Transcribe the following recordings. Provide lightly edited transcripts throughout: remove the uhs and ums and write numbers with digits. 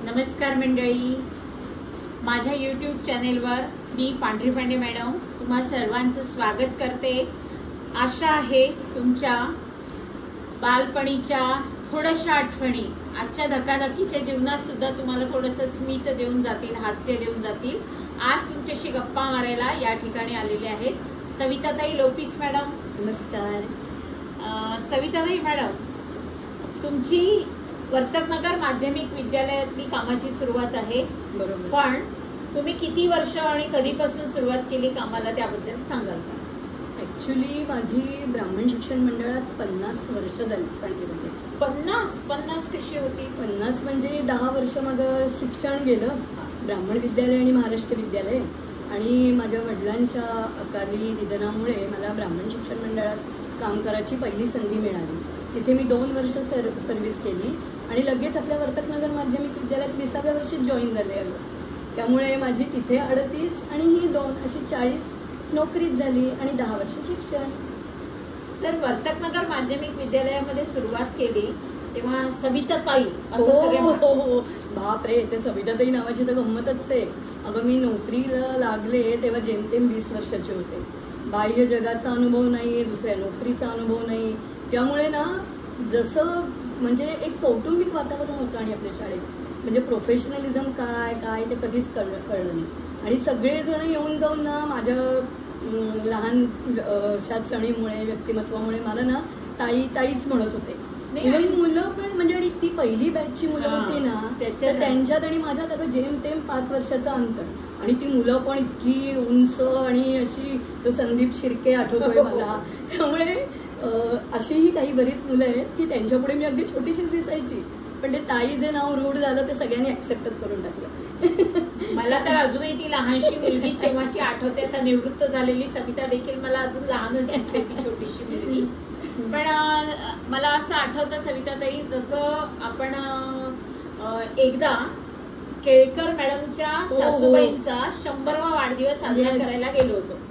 नमस्कार मंडळी, माझ्या यूट्यूब चॅनेलवर मी पांढरी पांडे मॅडम तुम्हा सर्वांचं स्वागत करते। आशा आहे तुमच्या बालपणीच्या थोड्याशा आठवणी आजच्या धकाधकीच्या जीवनात सुद्धा तुम्हाला थोडंसं स्मित देऊन जातील, हास्य देऊन जातील। आज तुमच्याशी गप्पा मारायला या ठिकाणी आलेले आहेत सविताताई लोपिस मॅडम। नमस्कार। सविताताई मॅडम, तुमची वर्तकनगर माध्यमिक विद्यालयातली कामाची सुरुवात आहे, बरोबर, पण तुम्ही किती वर्ष आणि कधीपासून सुरुवात केली कामाला त्याबद्दल सांगाल का? ॲक्च्युली माझी ब्राह्मण शिक्षण मंडळात 50 वर्ष झाली. 50 कशी होती? 50 म्हणजे 10 वर्ष माझं शिक्षण गेलं ब्राह्मण विद्यालय आणि महाराष्ट्र विद्यालय, आणि माझ्या वडिलांच्या अकाली निधनामुळे मला ब्राह्मण शिक्षण मंडळात काम करायची पहिली संधी मिळाली। तिथे मी 2 वर्ष सर्व्हिस केली आणि लगेच आपल्या वर्तकनगर माध्यमिक विद्यालयात 20व्या वर्षीच जॉईन झाले। त्यामुळे माझी तिथे 38 आणि ही 2 अशी 40 नोकरीच झाली आणि 10 वर्ष शिक्षण। तर वर्तकनगर माध्यमिक विद्यालयामध्ये सुरुवात केली तेव्हा सविताताई असं सगळे हो, बाप रे, ते सविताताई नावाची तर गंमतच आहे। अगं मी नोकरीला लागले तेव्हा जेमतेम 20 वर्षाचे होते। बाह्य जगाचा अनुभव नाही, दुसऱ्या नोकरीचा अनुभव नाही, त्यामुळे ना जसं म्हणजे एक कौटुंबिक वातावरण होतं आणि आपल्या शाळेत म्हणजे प्रोफेशनलिझम काय काय ते कधीच कळलं नाही। आणि सगळेजण येऊन जाऊन ना माझ्या लहान चणीमुळे व्यक्तिमत्वामुळे मला ना ताई ताईच म्हणत होते। इव्हन मुलं पण म्हणजे आणि ती पहिली बॅचची मुलं होती ना त्यांच्यात आणि माझ्यात आता जेमतेम 5 वर्षाचं अंतर, आणि ती मुलं पण इतकी उंच आणि अशी, तो संदीप शिर्के आठवतोय मला। त्यामुळे अशीही काही बरीच मुलं आहेत की त्यांच्यापुढे मी अगदी छोटीशीच दिसायची, पण ते ताई जे नाव रूढ झालं ते सगळ्यांनी ऍक्सेप्टच करून टाकलं। मला तर अजूनही ती लहानशी मुलगी तेव्हाची आठवते। आता निवृत्त झालेली सविता देखील मला अजून लहानच दिसते, ती छोटीशी मुलगी। पण मला असं आठवतं सविताताई, जसं आपण एकदा केळकर मॅडमच्या सासूबाईंचा 100वा वाढदिवस साजरा करायला गेलो होतो।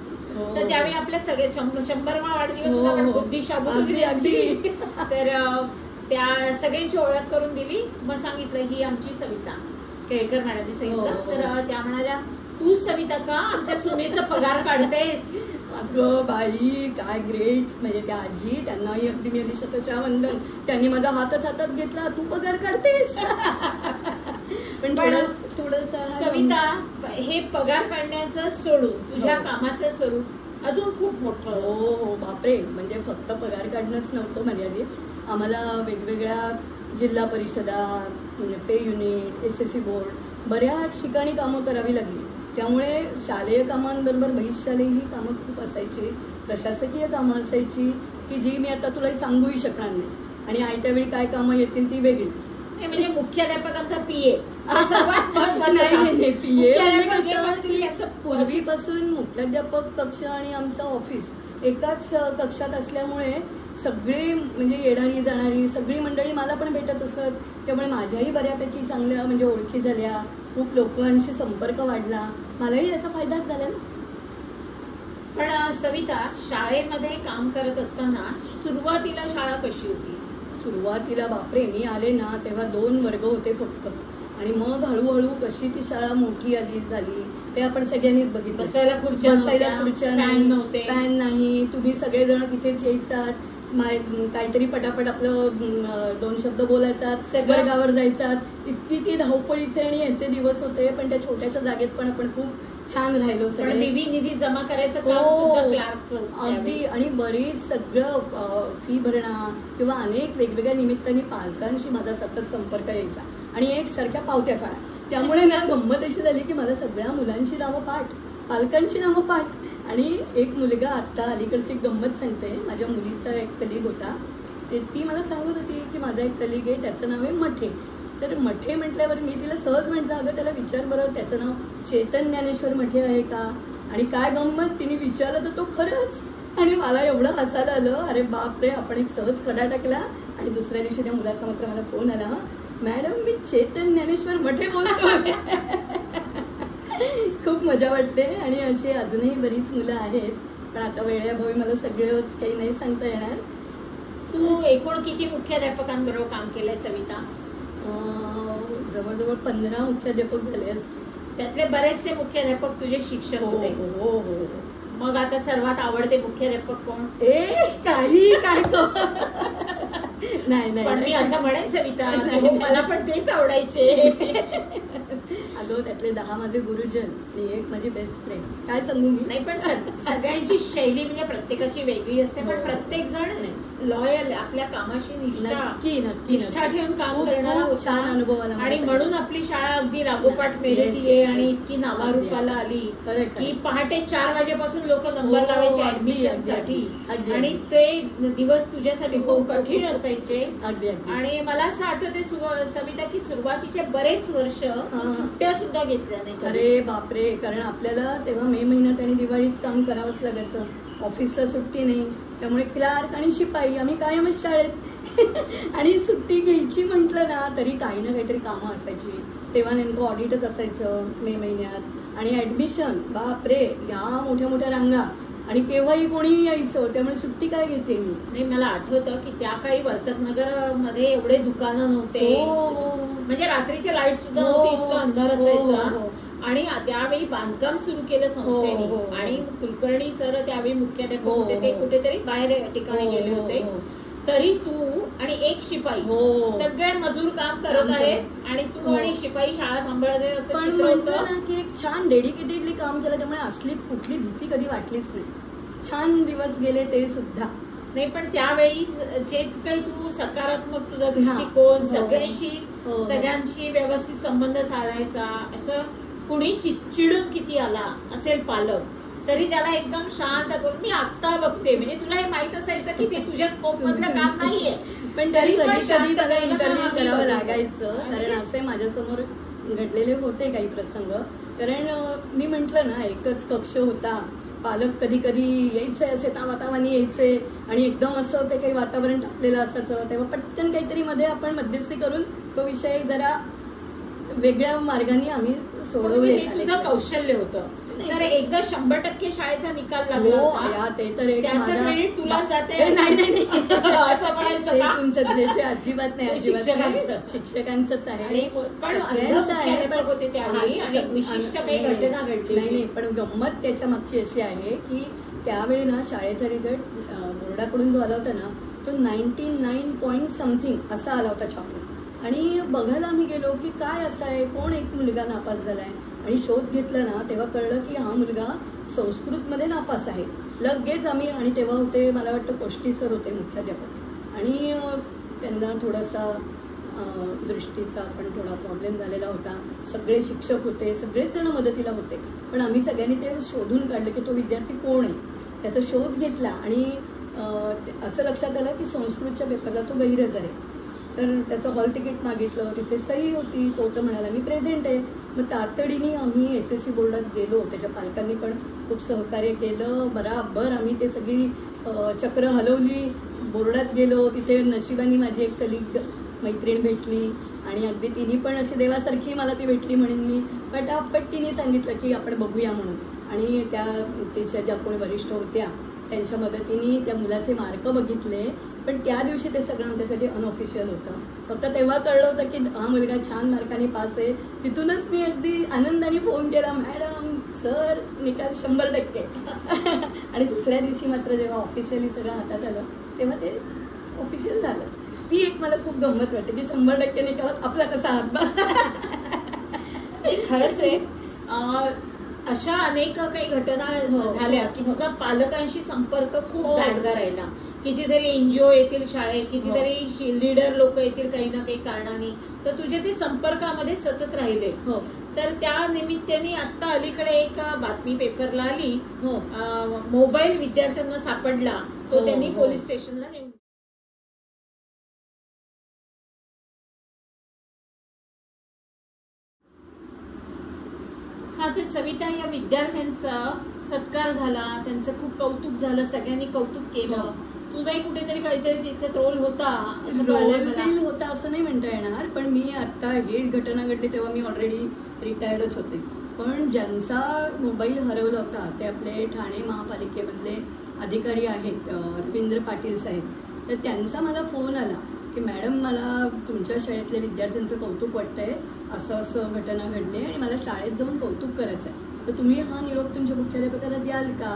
तर त्यावेळी आपल्या सगळे 100वा वाढदिवस होता, बुद्धी शाबूत अगदी। तर त्या सगळ्यांची ओळख करून दिली, मग सांगितलं ही आमची सविता, केळकर मॅडमनी सांगितलं। तर त्या म्हणाल्या, तू सविता का आमच्या सुनेचा पगार काढतेस? अगं बाई, काय ग्रेट, म्हणजे त्या आजी, त्यांनाही अगदी मी शतशः वंदन, त्यांनी माझा हातच हातात घेतला, तू पगार काढतेस। पण थोडंसं सविता, हे पगार काढण्याचं सोडून तुझ्या कामाचं स्वरूप अजून खूप मोठं। हो बापरे, म्हणजे फक्त पगार काढणंच नव्हतं मर्यादित, आम्हाला वेगवेगळ्या जिल्हा परिषदा, पे युनिट, SSC बोर्ड, बऱ्याच ठिकाणी कामं करावी लागली। त्यामुळे शालेय कामांबरोबर बहिशालेयही कामं खूप असायची, प्रशासकीय कामं असायची की जी मी आता तुला सांगूही शकणार नाही, आणि आयत्या वेळी काय कामं येतील ती वेगळीच। म्हणजे मुख्याध्यापकांचा PA सर्वात नाही, PA पूर्वीपासून मुख्याध्यापक कक्ष आणि आमचं ऑफिस एकाच कक्षात असल्यामुळे सगळे म्हणजे येणारी जाणारी सगळी मंडळी मला पण भेटत असत, त्यामुळे माझ्याही बऱ्यापैकी चांगल्या म्हणजे ओळखी झाल्या, खूप लोकांशी संपर्क वाढला, मलाही याचा फायदाच झाला ना। पण सविता, शाळेमध्ये काम करत असताना सुरुवातीला शाळा कशी होती? सुरुवातीला बापरे, मी आले ना तेव्हा 2 वर्ग होते फक्त, आणि मग हळूहळू कशी ती शाळा मोठी झाली ते आपण सगळ्यांनीच बघितलं। बसायला खुर्च्या नव्हते, फॅन नाही, तुम्ही सगळेजण तिथेच यायचात, काहीतरी पटापट आपलं 2 शब्द बोलायचात, वर्गावर जायचात, इतकी ती धावपळीचे आणि याचे दिवस होते। पण त्या छोट्याशा जागेत पण आपण खूप छान राहिलो सगळे। निधी जमा करायचं काम सुद्धा क्लार्कचं अगदी, आणि बरीच सगळं फी भरणं किंवा अनेक वेगवेगळ्या निमित्ताने पालकांशी माझा सतत संपर्क यायचा आणि एकसारख्या पावत्या फाळा। त्यामुळे ना गंमत अशी झाली की मला सगळ्या मुलांची नावं पाठ, पालकांची नावं पाठ। आणि एक मुलगा, आत्ता अलीकडची गंमत सांगते, माझ्या मुलीचा एक कलिग होता, ती मला सांगत होती की माझा एक कलिग आहे, त्याचं नाव आहे मठे। तर मठे म्हटल्यावर मी तिला सहज म्हटलं, अगं त्याला विचार बरं, त्याचं नाव चेतन ज्ञानेश्वर मठे आहे का? आणि काय गंमत, तिने विचारलं तर तो खरंच, आणि मला एवढं हसायला आलं, अरे बापरे, आपण एक सहज कडा टाकला। आणि दुसऱ्या दिवशी त्या मुलाचा मात्र मला फोन आला, मॅडम मी चेतन ज्ञानेश्वर मठे बोलतोय। खूप मजा वाटते, आणि अशी अजूनही बरीच मुलं आहेत, पण आता वेळेअभावी मला सगळंच काही नाही सांगता येणार। तू एकूण किती मुख्याध्यापकांबरोबर काम केलंय सविता? जवळ जवळजवळ 15 मुख्याध्यापक झाले असते. त्यातले बरेचसे मुख्याध्यापक तुझे शिक्षक होते. हो हो. मग आता सर्वात आवडते मुख्याध्यापक कोण? काही काय नाही पण मी असं म्हणेन सविता, मला पण तेच आवडायचे. अगं त्यातले 10 माझे गुरुजन आणि 1 माझी बेस्ट फ्रेंड. काय सांगू मी. नाही पण सगळ्यांची शैली म्हणजे प्रत्येकाची वेगळी असते, पण प्रत्येक जण लॉयल, आपल्या कामाशी निष्ठा ठेवून काम करणारा छान अनुभव आला. आणि म्हणून आपली शाळा अगदी लागोपाठ मेहनती आणि इतकी नावारूपाला आली की पहाटे 4 वाजेपासून लोक नंबर लावायचे ऍडमिशन साठी. आणि ते दिवस तुझ्यासाठी खूप कठीण असायचे. आणि मला असं आठवते सविता की सुरुवातीचे बरेच वर्ष सुट्ट्या सुद्धा घेतल्या नाही. अरे बापरे, कारण आपल्याला तेव्हा मे महिन्यात आणि दिवाळीत काम करावंच लागायचं. ऑफिसला सुट्टी नाही, त्यामुळे क्लार्क आणि शिपाई आम्ही कायमच शाळेत. आणि सुट्टी घ्यायची म्हटलं ना तरी काही ना काहीतरी कामं असायची. तेव्हा नेमकं ऑडिटच असायचं मे महिन्यात. आणि ऍडमिशन, बापरे, या मोठ्या मोठ्या रांगा आणि केव्हाही कोणी यायचं, त्यामुळे सुट्टी काय घेते मी. नाही, मला आठवतं की त्या काही वर्तकनगर मध्ये एवढे दुकानं नव्हते, म्हणजे रात्रीचे लाईट सुद्धा नव्हते, इतकं अंधार असायचा. आणि त्यावेळी बांधकाम सुरू केलं संस्थेने आणि कुलकर्णी सर त्यावेळी मुख्याध्यापक होते, ते कुठेतरी बाहेर ठिकाणी गेले होते. तरी तू आणि 1 शिपाई सगळे मजूर काम करत आहेत आणि तू आणि शिपाई शाळा सांभाळत आहे, असं चित्र होतं की एक छान डेडिकेटेडली काम केलं, त्यामुळे असली कुठली भीती कधी वाटलीच नाही. छान दिवस गेले ते सुद्धा. नाही पण त्यावेळी जे काही तू सकारात्मक तुझा दृष्टिकोन, सगळ्यांशी व्यवस्थित संबंध साधायचा, असं कुणी चिडून किती आला असेल पालक तरी त्याला एकदम शांत करून मी आत्ता बघते, म्हणजे तुला हे माहित असायचं की ते तुझ्या स्कोप मधलं काम नाहीये, पण तरी कधी कधी मला इंटरव्ह्यू करावं लागायचं. कारण असे माझ्यासमोर घडलेले होते काही प्रसंग. कारण मी म्हंटल ना, एकच कक्ष होता, पालक कधी कधी यायचे, असे तावातावानी यायचे आणि एकदम असं ते काही वातावरण टाकलेलं असायचं. तेव्हा पटकन काहीतरी मध्ये आपण मध्यस्थी करून तो विषय जरा वेगळ्या मार्गाने आम्ही सोडवले. तुझं कौशल्य होतं. तर एकदा 100% शाळेचा निकाल लागला होता, ते तर त्याचं क्रेडिट तुला जाते असं म्हणायचं का? तुमचं द्यायचे अजिबात नाही, शिक्षकांचंच आहे. पण होते त्यावेळी आणि विशिष्ट काही घटना घडली नाही. पण गंमत त्याच्या मागची अशी आहे की त्यावेळी ना शाळेचा रिझल्ट बोर्डाकडून जो आला होता ना, तो 99 पॉईंट समथिंग असा आला होता छापून. आणि बघायला आम्ही गेलो की काय असं आहे, कोण एक मुलगा नापास झालाय. आणि शोध घेतला ना तेव्हा कळलं की हा मुलगा संस्कृतमध्ये नापास आहे. लगेच आम्ही, आणि तेव्हा होते मला वाटतं कोष्टी सर होते मुख्याध्यापक, आणि त्यांना थोडासा दृष्टीचा पण थोडा प्रॉब्लेम झालेला होता. सगळे शिक्षक होते, सगळेच जण मदतीला होते, पण आम्ही सगळ्यांनी ते शोधून काढलं की तो विद्यार्थी कोण आहे. त्याचा शोध घेतला आणि असं लक्षात आलं की संस्कृतच्या पेपरला तो गैरहजर आहे. तर त्याचं हॉल तिकीट मागितलं, तिथे सही होती, तो तर म्हणाला मी प्रेझेंट आहे. मग तातडीने आम्ही SSC बोर्डात गेलो, त्याच्या पालकांनी पण खूप सहकार्य केलं. बराबर आम्ही ते सगळी चक्र हलवली, बोर्डात गेलो. तिथे नशिबाने माझी एक कलिग मैत्रीण भेटली आणि अगदी तिने पण अशी देवासारखी मला ती भेटली म्हणून मी पटापट तिने सांगितलं की आपण बघूया म्हणून. आणि तिच्या ज्या कोणी वरिष्ठ होत्या त्यांच्या मदतीने त्या मुलाचे मार्क बघितले. पण त्या दिवशी ते सगळं आमच्यासाठी अनऑफिशियल होतं. फक्त तेव्हा कळलं होतं की हा मुलगा छान मार्काने पास आहे. तिथूनच मी अगदी आनंदाने फोन केला, मॅडम सर निकाल 100%. आणि दुसऱ्या दिवशी मात्र जेव्हा ऑफिशियली सगळं हातात आलं तेव्हा ते ऑफिशियल झालंच. ती एक मला खूप गंमत वाटते की 100% निकालात आपला कसा हातभार. खरंच आहे. अशा अनेक काही घटना झाल्या की तुझा पालकांशी संपर्क खूप दाटगा राहिला. कितीतरी NGO येतील शाळेत, कितीतरी लीडर लोक येतील काही ना काही कारणाने, तर तुझे ते संपर्कामध्ये सतत राहिले. तर त्या निमित्ताने आता अलीकडे एक बातमी पेपरला आली, मोबाईल विद्यार्थ्यांना सापडला, तो त्यांनी पोलीस स्टेशनला नेऊन. हा, ते सविता या विद्यार्थ्यांचा सत्कार झाला, त्यांचं खूप कौतुक झालं, सगळ्यांनी कौतुक केलं. तुझाही कुठेतरी काहीतरी त्याच्यात रोल होता असं नाही म्हणता येणार. पण मी आता ही घटना घडली तेव्हा मी ऑलरेडी रिटायर्डच होते. पण ज्यांचा मोबाईल हरवला होता ते आपले ठाणे महापालिकेमधले अधिकारी आहेत, रवींद्र पाटील साहेब. तर त्यांचा मला फोन आला की मॅडम मला तुमच्या शाळेतल्या विद्यार्थ्यांचं कौतुक वाटतंय, असं असं घटना घडली आणि मला शाळेत जाऊन कौतुक करायचं आहे, तर तुम्ही हा निरोप तुमच्या मुख्याध्यापकाला द्याल का?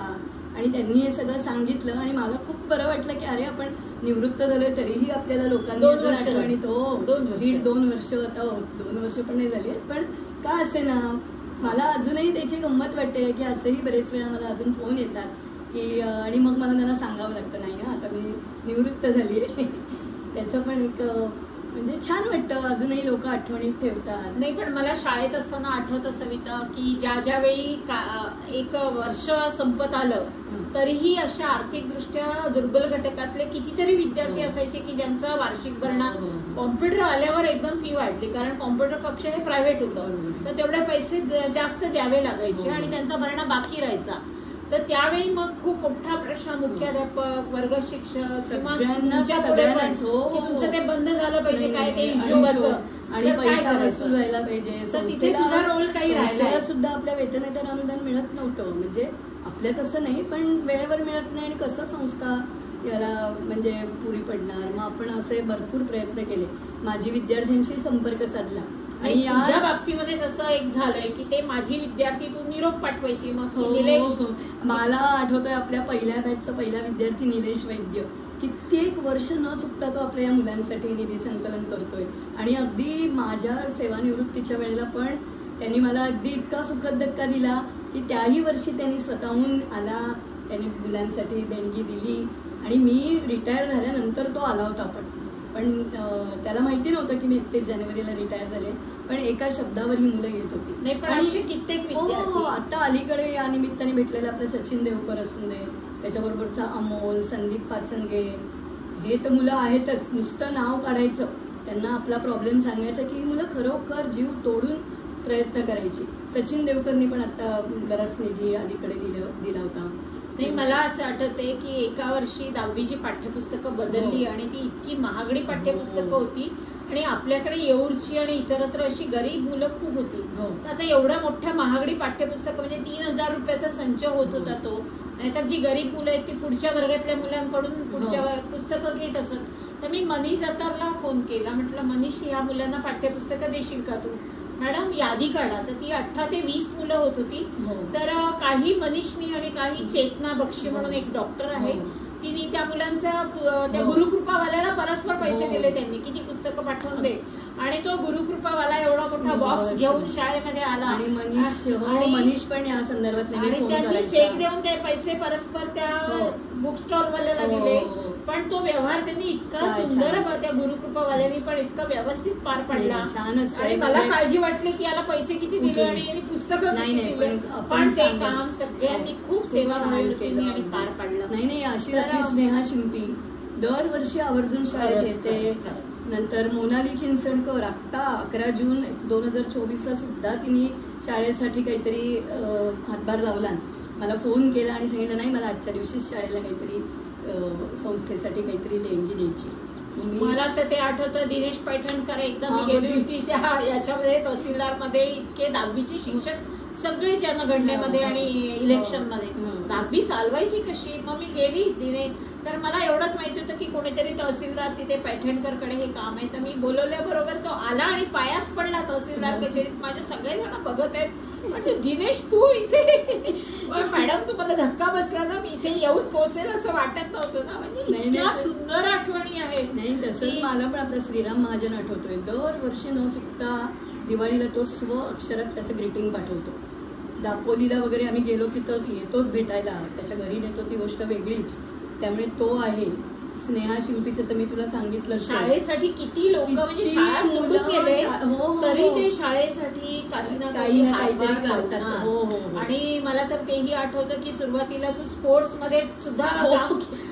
आणि त्यांनी हे सगळं सांगितलं आणि मला खूप बरं वाटलं की अरे आपण निवृत्त झालोय तरीही आपल्याला लोकांनी आठवणीत 1.5-2 वर्ष आता 2 वर्ष पण नाही झाली, पण का असे ना मला अजूनही त्याची गंमत वाटते की असंही बरेच वेळा मला अजून फोन येतात की आणि मग मला त्यांना सांगावं लागतं नाही हा आता मी निवृत्त झाली आहे. त्याचं पण एक म्हणजे छान वाटतं, अजूनही लोक आठवणीत ठेवतात. नाही पण मला शाळेत असताना आठवतं सविता की ज्या वेळी एक वर्ष संपत आलं तरीही अशा आर्थिकदृष्ट्या दुर्बल घटकातले कितीतरी विद्यार्थी असायचे की ज्यांचा वार्षिक भरणा कॉम्प्युटर आल्यावर एकदम फी वाढली, कारण कॉम्प्युटर कक्ष हे प्रायव्हेट होतं, तर तेवढे पैसे जास्त द्यावे लागायचे आणि त्यांचा भरणा बाकी राहायचा. तर त्यावेळी मग खूप मोठा प्रश्न मुख्याध्यापक, वर्ग शिक्षक तुमचं ते बंद झालं पाहिजे काय ते हिशोबाचं आणि पैसा वसूल व्हायला पाहिजे. तुझा रोल काही राहिला सुद्धा आपल्या वेतनातून अनुदान मिळत नव्हतं, म्हणजे आपल्याच असं नाही पण वेळेवर मिळत नाही आणि कसं संस्था याला म्हणजे पुरी पडणार. मग आपण असे भरपूर प्रयत्न केले, माझी विद्यार्थ्यांशी संपर्क साधला आणि तुझ्या बाबतीमध्ये तसं एक झालंय की ते माझी विद्यार्थी तू निरोप पाठवायची. मग निलेश, मला आठवतोय आपल्या पहिल्या बॅचचा पहिला विद्यार्थी निलेश वैद्य, कित्येक वर्ष न चुकता तो आपल्या या मुलांसाठी निधी संकलन करतोय आणि अगदी माझ्या सेवानिवृत्तीच्या वेळेला पण त्यांनी मला अगदी इतका सुखद धक्का दिला की त्याही वर्षी त्यांनी स्वतःहून आला, त्यांनी मुलांसाठी देणगी दिली आणि मी रिटायर झाल्यानंतर तो आला होता. पण त्याला माहिती नव्हतं की मी 31 जानेवारीला रिटायर झाले, पण एका शब्दावर ही मुलं येत होती. नाही पण असे कित्येक विद्यार्थी आता अलीकडे या निमित्ताने भेटलेले आपले सचिन देवकर असून दे, त्याच्याबरोबरचा अमोल, संदीप पाचंगे, हे तर मुलं आहेतच. नुसतं नाव काढायचं, त्यांना आपला प्रॉब्लेम सांगायचा की ही मुलं खरोखर जीव तोडून प्रयत्न करायची. सचिन देवकरनी पण आता बराच निधी अलीकडे दिला होता. नाही मला असं आठवतंय की एका वर्षी 10वीची पाठ्यपुस्तकं बदलली आणि ती इतकी महागडी पाठ्यपुस्तकं होती आणि आपल्याकडे येऊरची आणि इतरत्र अशी गरीब मुलं खूप होती. तर आता एवढ्या मोठ्या महागडी पाठ्यपुस्तकं म्हणजे 3000 रुपयाचा संच होत होता तो, नाहीतर जी गरीब मुलं आहेत ती पुढच्या वर्गातल्या मुलांकडून पुढच्या पुस्तकं घेत असत. तर मी मनीष अतारला फोन केला, म्हटलं मनीष या मुलांना पाठ्यपुस्तकं देशील का तू? मॅडम यादी काढा. तर ती 18 ते 20 मुलं होत होती. तर काही मनीषनी आणि काही चेतना बक्षी म्हणून एक डॉक्टर आहे, तिने त्या मुलांचा त्या गुरुकृपावाल्याला परस्पर पैसे दिले त्यांनी की ती पुस्तकं पाठवून दे. आणि तो गुरुकृपावाला एवढा मोठा बॉक्स घेऊन शाळेमध्ये आला आणि मनीष पण या संदर्भात आणि त्यांनी चेक देऊन ते पैसे परस्पर त्या बुक स्टॉल वाल्याला दिले. पण तो व्यवहार त्यांनी इतका सुंदर त्या गुरुकृपावाल्यांनी पण इतका व्यवस्थित पार पडला आणि मला काळजी वाटली की याला पैसे किती दिले आणि यांनी पुस्तकं किती दिले, पण ते काम सगळ्यांनी खूप सेवाभावाने आणि पार पाडलं. नाही अशी स्नेहा शिंपी दरवर्षी आवर्जून शाळेत येते. नंतर मोनाली चिंचणकर आता 11 जून 2024ला सुद्धा तिने शाळेसाठी काहीतरी हातभार लावला, मला फोन केला आणि सांगितलं नाही मला आजच्या दिवशीच शाळेला काहीतरी संस्थेसाठी काहीतरी देणगी द्यायची. मला तर ते आठवतं दिनेश पैठणकर एकदा मी गेली होती त्या याच्यामध्ये तहसीलदारमध्ये, इतके 10वीचे शिक्षक सगळे जनगणनेमध्ये आणि इलेक्शन मध्ये 10वी चालवायची कशी. मग मी गेली दिने, तर मला एवढंच माहिती होतं की कोणीतरी तहसीलदार तिथे पैठणकरकडे हे काम आहे. तर मी बोलवल्याबरोबर तो आला आणि पायास पडला तहसीलदार कचेरीत. माझे सगळेजण बघत आहेत, म्हणजे दिनेश तू इथे, मॅडम तुम्हाला धक्का बसला ना, मी इथे येऊन पोहोचेल असं वाटत नव्हतं ना. म्हणजे सुंदर आठवणी आहेत. नाही तसंच मला पण आपला श्रीराम महाजन आठवतोय, दरवर्षी न चुकता दिवाळीला तो अक्षरात त्याचं ग्रीटिंग पाठवतो. दापोलीला वगैरे आम्ही गेलो की तो येतोच भेटायला, त्याच्या घरी नेतो ती गोष्ट वेगळीच. त्यामुळे तो आहे. स्नेहा शिंपीचं तर मी तुला सांगितलं, शाळेसाठी किती लोक म्हणजे शाळा सोडून गेले तरी ते शाळेसाठी काही ना काहीतरी करतात. आणि मला तर तेही आठवतं की सुरुवातीला तू स्पोर्ट्स मध्ये सुद्धा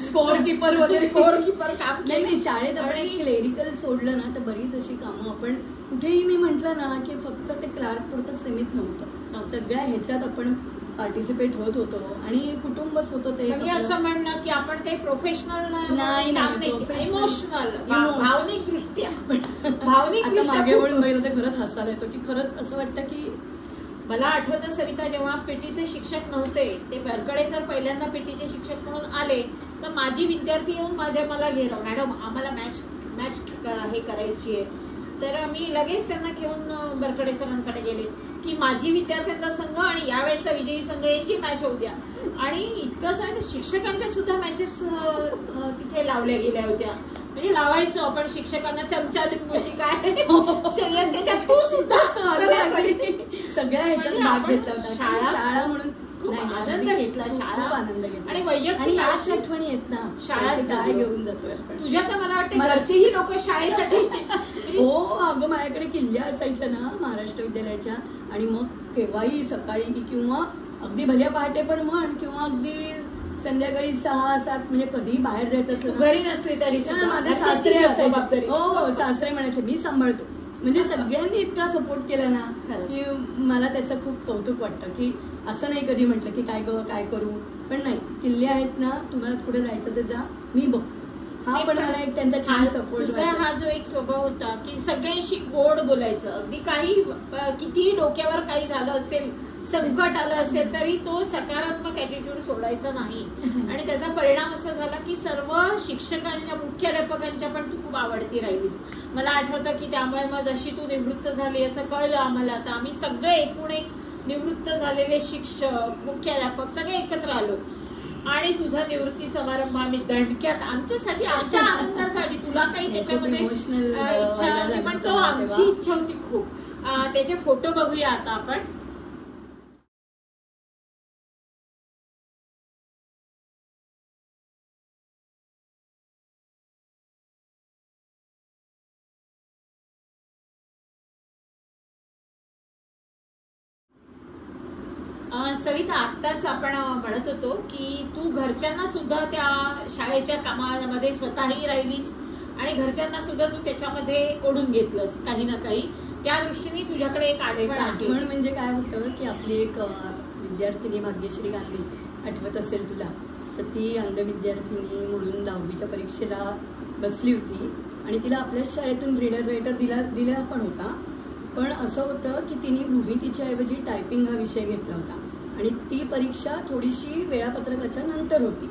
स्कोर किपर काम नाही. शाळेत आपण क्लेरिकल सोडलं ना तर बरीच अशी कामं आपण कुठेही, मी म्हटलं ना की फक्त ते क्लार्क पुरतं सीमित नव्हतं, सगळ्या ह्याच्यात आपण पार्टिसिपेट होत होतो आणि कुटुंबच होतं ते. असं म्हणणं की आपण काही प्रोफेशनल नाही, इमोशनल भावनिक दृष्ट्या मागे वळून बघितलं तर खरंच हसायला येतो की खरंच असं वाटतं की. मला आठवतं सविता, जेव्हा पीटीचे शिक्षक नव्हते ते बरकडे सर पहिल्यांदा पीटीचे शिक्षक म्हणून आले, तर माझी विद्यार्थी येऊन मला घेणं, मॅडम आम्हाला मॅच हे करायची आहे. तर मी लगेच त्यांना घेऊन बरकडे सरांकडे गेले की माझी विद्यार्थ्यांचा संघ आणि यावेळेचा विजयी संघ यांची मॅच होऊ द्या. आणि इतकं सांगितलं, शिक्षकांच्या सुद्धा मॅचेस तिथे लावल्या गेल्या होत्या. म्हणजे लावायचं आपण शिक्षकांना चमचा लिंबूची काय शर्यत, त्याच्यात तू सुद्धा सगळ्या ह्याच्यात भाग घेतला होता. शाळा म्हणून खूप आनंद घेतला, शाळा आनंद घेतला. आणि वैयक्तिक आठवणी आहेत ना, शाळेत काय घेऊन जातोय तुझ्या. तर मला वाटतं घरचेही लोक शाळेसाठी हो अगं माझ्याकडे किल्ल्या असायच्या ना महाराष्ट्र विद्यालयाच्या. आणि मग केव्हाही सकाळी किंवा अगदी भल्या पहाटे पण म्हण किंवा अगदी संध्याकाळी 6-7 म्हणजे कधी बाहेर जायचं असलं, घरी नसली तरी माझे सासरे असायचे. हो सासरे म्हणायचे मी सांभाळतो. म्हणजे सगळ्यांनी इतका सपोर्ट केला ना की मला त्याचं खूप कौतुक वाटतं. की असं नाही कधी म्हटलं की काय करू, पण नाही किल्ले आहेत ना, तुम्हाला कुठे जायचं तर जा, मी बघतो. हा पण मला एक त्यांचा छान सपोर्ट. हा जो एक स्वभाव होता की सगळ्यांशी गोड बोलायचं. अगदी काही कितीही डोक्यावर काही झालं असेल, संकट आलं असेल तरी तो सकारात्मक ऍटिट्यूड सोडायचा नाही. आणि त्याचा परिणाम असा झाला की सर्व शिक्षकांच्या, मुख्याध्यापकांच्या पण तू खूप आवडती राहिलीस. मला आठवतं की त्यामुळे मग जशी तू निवृत्त झाली असं कळलं आम्हाला. आता आम्ही सगळे एकूण एक निवृत्त झालेले शिक्षक, मुख्याध्यापक सगळे एकत्र आलो आणि तुझा निवृत्ती समारंभ आम्ही दणक्यात आमच्यासाठी, आमच्या आनंदासाठी. तुला काही त्याच्यामध्ये इच्छा होती पण तो आमची इच्छा होती खूप. त्याचे फोटो बघूया आता आपण. सविता, आत्ताच आपण म्हणत होतो की तू घरच्यांना सुद्धा त्या शाळेच्या कामामध्ये स्वतःही राहिलीस आणि घरच्यांना सुद्धा तू त्याच्यामध्ये ओढून घेतलंस काही ना काही. त्या दृष्टीने तुझ्याकडे एक आठवण म्हणजे काय होतं की आपली एक विद्यार्थिनी भाग्यश्री गांधी, आठवत असेल तुला, तर ती अंध विद्यार्थिनी म्हणून 10वीच्या परीक्षेला बसली होती आणि तिला आपल्याच शाळेतून रीडर रायटर दिला पण होता. पण असं होतं की तिने भूमितीच्या ऐवजी टायपिंग हा विषय घेतला होता आणि ती परीक्षा थोडीशी वेळापत्रकाच्या नंतर होती,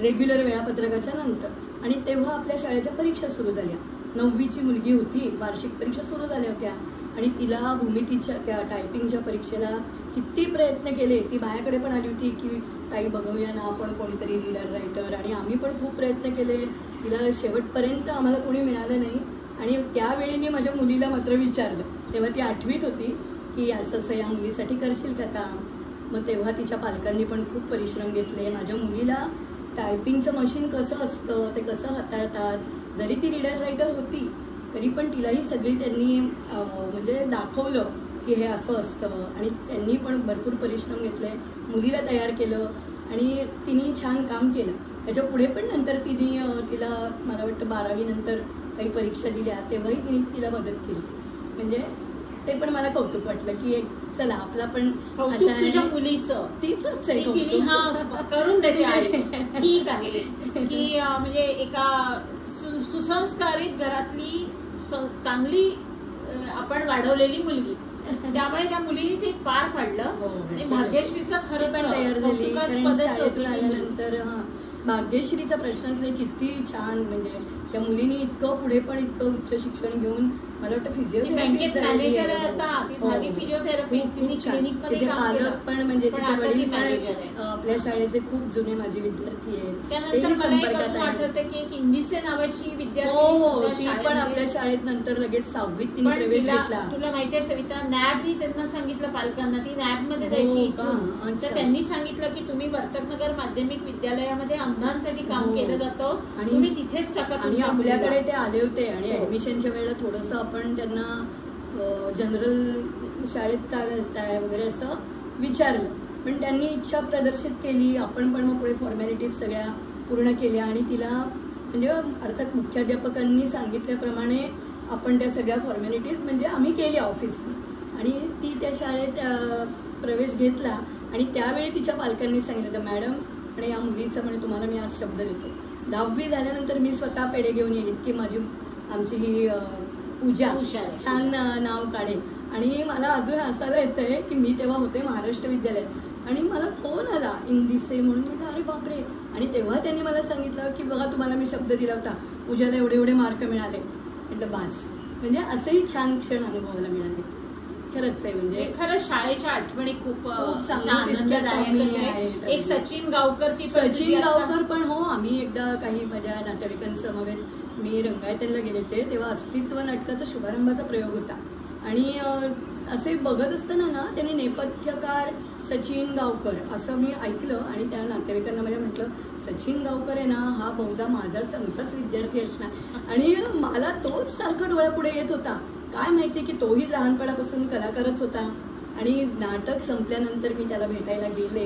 रेग्युलर वेळापत्रकाच्या नंतर. आणि तेव्हा आपल्या शाळेच्या परीक्षा सुरू झाल्या. 9वीची मुलगी होती, वार्षिक परीक्षा सुरू झाल्या होत्या आणि तिला भूमितीच्या त्या टायपिंगच्या परीक्षेला किती प्रयत्न केले. ती माझ्याकडे पण आली होती की ताई बघूया ना आपण कोणीतरी रीडर रायटर, आणि आम्ही पण खूप प्रयत्न केले. तिला शेवटपर्यंत आम्हाला कोणी मिळालं नाही. आणि त्यावेळी मी माझ्या मुलीला मात्र विचारलं, तेव्हा ती 8वीत होती, की असं या मुलीसाठी करशील का काम. मग तेव्हा तिच्या पालकांनी पण खूप परिश्रम घेतले. माझ्या मुलीला टायपिंगचं मशीन कसं असतं ते कसं हाताळतात, जरी ती रीडर रायटर होती तरी पण तिलाही सगळी त्यांनी म्हणजे दाखवलं की हे असं असतं. आणि त्यांनी पण भरपूर परिश्रम घेतले, मुलीला तयार केलं आणि तिने छान काम केलं. त्याच्या पुढे पण नंतर तिला मला वाटतं 12वी नंतर काही परीक्षा दिल्या तेव्हाही तिने तिला मदत केली. म्हणजे ते पण मला कौतुक वाटलं की एक चला आपला पण तुझ्या मुलीचं तीच तिने हा करून देते आहे. ठीक आहे की म्हणजे एका सुसंस्कारित घरातली चांगली आपण वाढवलेली मुलगी, त्यामुळे त्या मुलीने ते पार पाडलं. आणि भाग्यश्रीचा खरंच पण तयार झाली. शाळेतून आल्यानंतर भाग्यश्रीचा प्रश्नच नाही, किती छान. म्हणजे त्या मुलीने इतकं पुढे पण इतकं उच्च शिक्षण घेऊन मला वाटतं फिजिओथेरपिस्ट मॅनेजर आहे आता. ती झाली फिजिओथेरपिस्ट, तिने क्लिनिकमध्ये काम केलं. पण म्हणजे तिचे वडील पण आपल्या शाळेचे खूप जुने माझे विद्यार्थी आहेत. त्यानंतर मला एक असं आठवतं की एक इंदिसे नावाची विद्यार्थी पण आपल्या शाळेत नंतर लगेच 6वीत तिने प्रवेश घेतला. तुला माहितीये सविता, नॅबनी त्यांना सांगितलं पालकांना, ती नॅब मध्ये जायची. तर त्यांनी सांगितलं की तुम्ही वर्तकनगर माध्यमिक विद्यालयामध्ये अंधांसाठी काम केलं जातं आणि तुम्ही तिथेच टाका. आणि आपल्याकडे ते आले होते आणि ऍडमिशनच्या वेळेला थोडंसं आपण त्यांना जनरल शाळेत का घालताय वगैरे असं विचारलं, पण त्यांनी इच्छा प्रदर्शित केली. आपण पण मग पुढे फॉर्मॅलिटीज सगळ्या पूर्ण केल्या आणि तिला म्हणजे अर्थात मुख्याध्यापकांनी सांगितल्याप्रमाणे आपण त्या सगळ्या फॉर्मॅलिटीज म्हणजे आम्ही केल्या ऑफिसने. आणि ती त्या शाळेत प्रवेश घेतला आणि त्यावेळी तिच्या पालकांनी सांगितलं तर मॅडम आणि या मुलीचं म्हणे तुम्हाला मी आज शब्द देतो, 10वी झाल्यानंतर मी स्वतः पेढे घेऊन येईल की आमची ही पूजा छान नाव काढेल. आणि मला अजून हसायला येतंय की मी तेव्हा होते महाराष्ट्र विद्यालयात. आणि मला फोन आला इंदिसे म्हणून. म्हटलं अरे बापरे. आणि तेव्हा त्यांनी मला सांगितलं की बघा तुम्हाला मी शब्द दिला होता, पूजाला एवढे एवढे मार्क मिळाले. म्हटलं बास. म्हणजे असेही छान क्षण अनुभवायला मिळाले. खरंच आहे म्हणजे खरंच शाळेच्या आठवणी खूप सांगू आनंददायक आहेत. एक सचिन गावकरची सचिन गावकर पण हो. आम्ही एकदा काही माझ्या नातेवाईकांसमवेत मी रंगायतला गेले होते, तेव्हा अस्तित्व नाटकाचा शुभारंभाचा प्रयोग होता. आणि असे बघत असताना ना त्यांनी नेपथ्यकार सचिन गावकर असं मी ऐकलं. आणि त्या नातेवाईकांना मला म्हटलं सचिन गावकर आहे ना, हा बहुधा माझाच आमचाच विद्यार्थी असणार. आणि मला तोच सारखं डोळ्यापुढे येत होता. काय माहिती की तोही लहानपणापासून कलाकारच होता. आणि नाटक संपल्यानंतर मी त्याला भेटायला गेले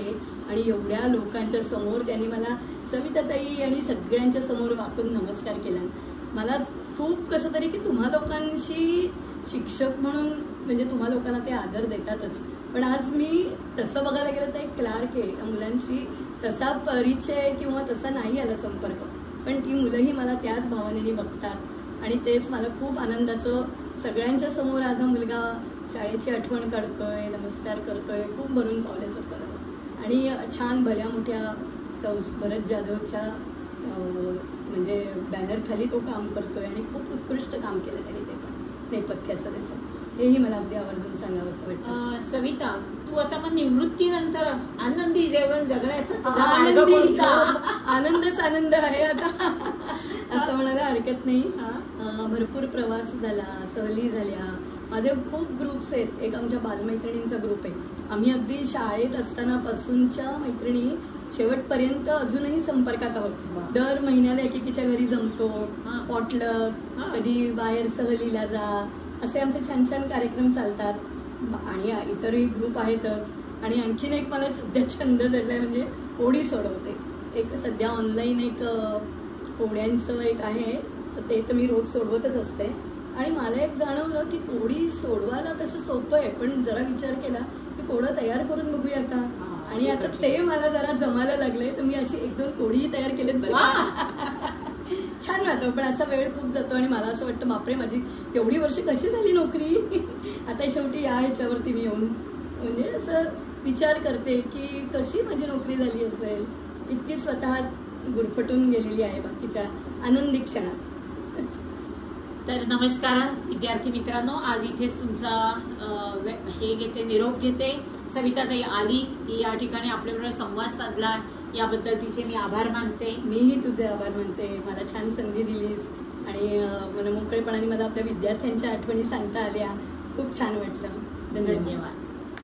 आणि एवढ्या लोकांच्या समोर त्यांनी मला सविताताई आणि सगळ्यांच्या समोर वाकून नमस्कार केला. मला खूप कसं तरी की तुम्हा लोकांशी शिक्षक म्हणून म्हणजे तुम्हा लोकांना ते आदर देतातच. पण आज मी तसं बघायला गेलं तर एक क्लार्क आहे. मुलांशी तसा परिचय किंवा तसा नाही आला संपर्क, पण ती मुलंही मला त्याच भावनेने बघतात. आणि तेच मला खूप आनंदाचं. सगळ्यांच्या समोर आज हा मुलगा शाळेची आठवण काढतोय, नमस्कार करतोय, खूप भरून पावल्यासारखं झालं. आणि छान भल्या मोठ्या भरत जाधवच्या म्हणजे बॅनरखाली तो काम करतोय आणि खूप उत्कृष्ट काम केलं त्यांनी. ते पण नेपथ्याचं त्याचं हेही मला अगदी आवर्जून सांगावं असं वाटतं. सविता, तू आता मग निवृत्तीनंतर आनंदी जीवन जगण्याचा तुझा मार्ग कोणता? आनंदच आनंद आहे आता असं म्हणायला हरकत नाही. भरपूर प्रवास झाला, सहली झाल्या. माझे खूप ग्रुप्स आहेत. एक आमच्या बालमैत्रिणींचा ग्रुप आहे. आम्ही अगदी शाळेत असतानापासूनच्या मैत्रिणी शेवटपर्यंत अजूनही संपर्कात आहोत. दर महिन्याला एकेकीच्या घरी जमतो, पॉटलक, कधी बाहेर सहलीला जा, असे आमचे छान छान कार्यक्रम चालतात. आणि इतरही ग्रुप आहेतच. आणि आणखीन एक मला सध्या छंद जडलाय म्हणजे होडी सोडवते. एक सध्या ऑनलाईन एक होड्यांचं एक आहे, तर ते तर मी रोज सोडवतच असते. आणि मला एक जाणवलं की कोडी सोडवायला तसं सोपं आहे, पण जरा विचार केला की कोडं तयार करून बघूया का. आणि आता ते मला जरा जमायला लागले, तर मी अशी 1-2 कोडीही तयार केलेत बरं. छान राहतो, पण असा वेळ खूप जातो. आणि मला असं वाटतं बापरे माझी एवढी वर्ष कशी झाली नोकरी. आता शेवटी या ह्याच्यावरती मी येऊन म्हणजे असं विचार करते की कशी माझी नोकरी झाली असेल. इतकी स्वतः गुरफटून गेलेली आहे बाकीच्या आनंदी क्षणात. तर नमस्कार विद्यार्थी मित्रांनो, आज इथेच तुमचा हे घेते, निरोप घेते. सविताताई आली, या ठिकाणी आपल्याबरोबर संवाद साधला, याबद्दल तिचे मी आभार मानते. मीही तुझे आभार मानते. मला छान संधी दिलीस आणि मनमोकळेपणाने मला आपल्या विद्यार्थ्यांच्या आठवणी सांगता आल्या. खूप छान वाटलं. धन्यवाद.